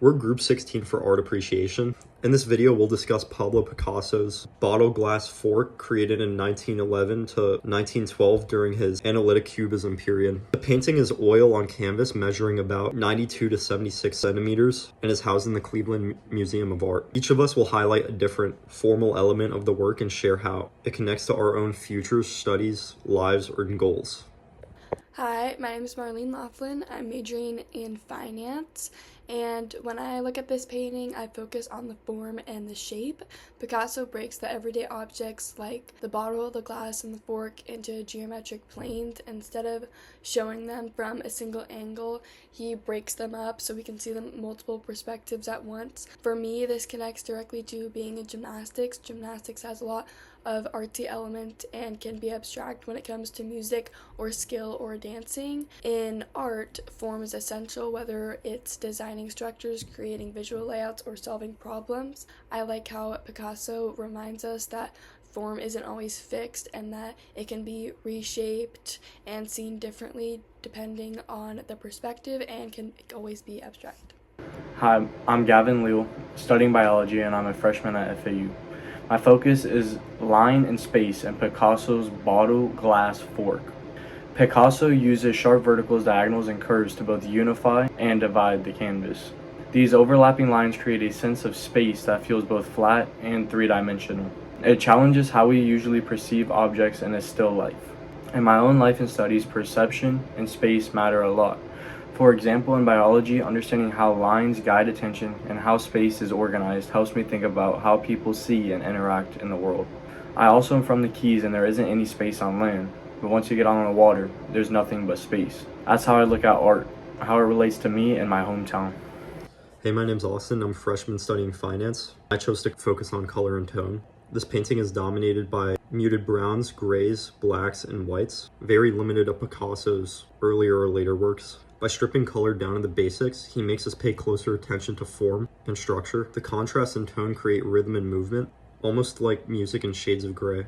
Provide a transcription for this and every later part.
We're Group 16 for Art Appreciation. In this video, we'll discuss Pablo Picasso's bottle glass fork created in 1911 to 1912 during his analytic cubism period. The painting is oil on canvas measuring about 92 to 76 centimeters and is housed in the Cleveland Museum of Art. Each of us will highlight a different formal element of the work and share how it connects to our own futures, studies, lives, or goals. Hi, my name is Marlene Laughlin. I'm majoring in finance, and when I look at this painting, I focus on the form and the shape. Picasso breaks the everyday objects like the bottle, the glass, and the fork into geometric planes. Instead of showing them from a single angle, he breaks them up so we can see them multiple perspectives at once. For me, this connects directly to being in gymnastics. Gymnastics has a lot of artsy element and can be abstract when it comes to music or skill or dancing. In art, form is essential, whether it's designing structures, creating visual layouts, or solving problems. I like how Picasso reminds us that form isn't always fixed and that it can be reshaped and seen differently depending on the perspective and can always be abstract. Hi, I'm Gavin Leal, studying biology, and I'm a freshman at FAU. My focus is line and space in Picasso's bottle glass fork. Picasso uses sharp verticals, diagonals, and curves to both unify and divide the canvas. These overlapping lines create a sense of space that feels both flat and three-dimensional. It challenges how we usually perceive objects in a still life. In my own life and studies, perception and space matter a lot. For example, in biology, understanding how lines guide attention and how space is organized helps me think about how people see and interact in the world. I also am from the Keys and there isn't any space on land, but once you get on the water, there's nothing but space. That's how I look at art, how it relates to me and my hometown. Hey, my name's Austin. I'm a freshman studying finance. I chose to focus on color and tone. This painting is dominated by muted browns, grays, blacks, and whites, very limited to Picasso's earlier or later works. By stripping color down to the basics, he makes us pay closer attention to form and structure. The contrast and tone create rhythm and movement, almost like music in shades of gray.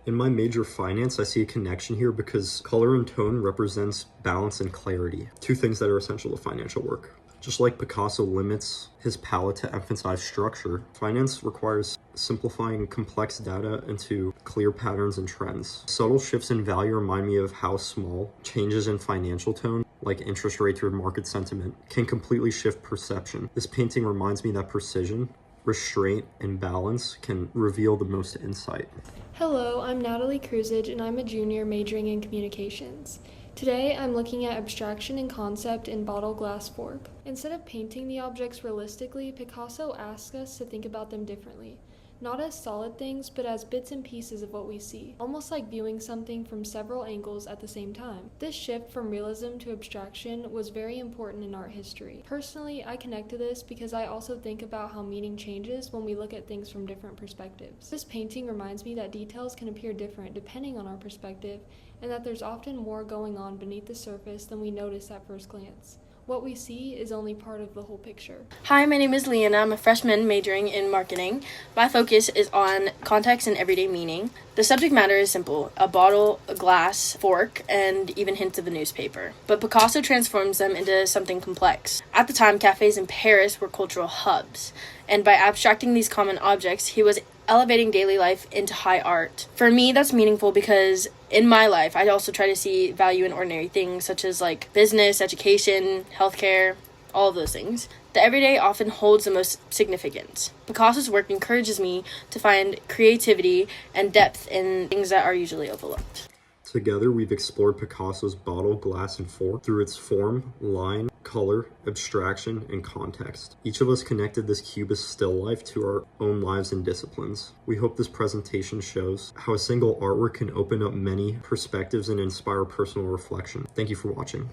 In my major, finance, I see a connection here because color and tone represents balance and clarity, two things that are essential to financial work. Just like Picasso limits his palette to emphasize structure, finance requires simplifying complex data into clear patterns and trends. Subtle shifts in value remind me of how small changes in financial tone, like interest rates or market sentiment, can completely shift perception. This painting reminds me that precision, restraint, and balance can reveal the most insight. Hello, I'm Natalie Kruzage, and I'm a junior majoring in communications. Today, I'm looking at abstraction and concept in bottle glass fork. Instead of painting the objects realistically, Picasso asks us to think about them differently. Not as solid things, but as bits and pieces of what we see, almost like viewing something from several angles at the same time. This shift from realism to abstraction was very important in art history. Personally, I connect to this because I also think about how meaning changes when we look at things from different perspectives. This painting reminds me that details can appear different depending on our perspective, and that there's often more going on beneath the surface than we notice at first glance. What we see is only part of the whole picture. Hi, my name is Leanna. I'm a freshman majoring in marketing. My focus is on context and everyday meaning. The subject matter is simple: a bottle, a glass, fork, and even hints of a newspaper. But Picasso transforms them into something complex. At the time, cafes in Paris were cultural hubs, and by abstracting these common objects, he was elevating daily life into high art. For me, that's meaningful because in my life, I also try to see value in ordinary things such as like business, education, healthcare, all of those things. The everyday often holds the most significance. Picasso's work encourages me to find creativity and depth in things that are usually overlooked. Together, we've explored Picasso's bottle, glass, and fork through its form, line, color, abstraction, and context. Each of us connected this cubist still life to our own lives and disciplines. We hope this presentation shows how a single artwork can open up many perspectives and inspire personal reflection. Thank you for watching.